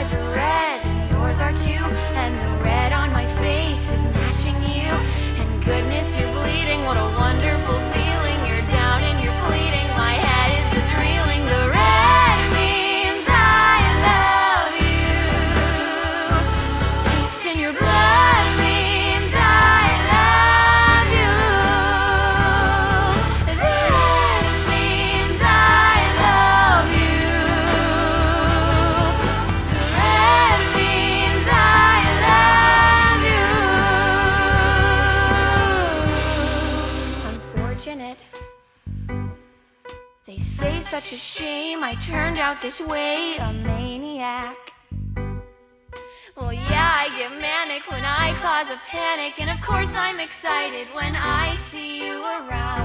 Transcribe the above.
eyes are red, and yours are too. And the red on my face is matching you. And goodness, you're bleeding, what a wonderful feeling. You're down and you're pleading, my head is just reeling. The red means I love you. Taste in your blood means I love you. The red means I love you. The red means I love you. Unfortunate. They say such a shame I turned out this way, a maniac. Well, yeah, I get manic when I cause a panic, and of course I'm excited when I see you around.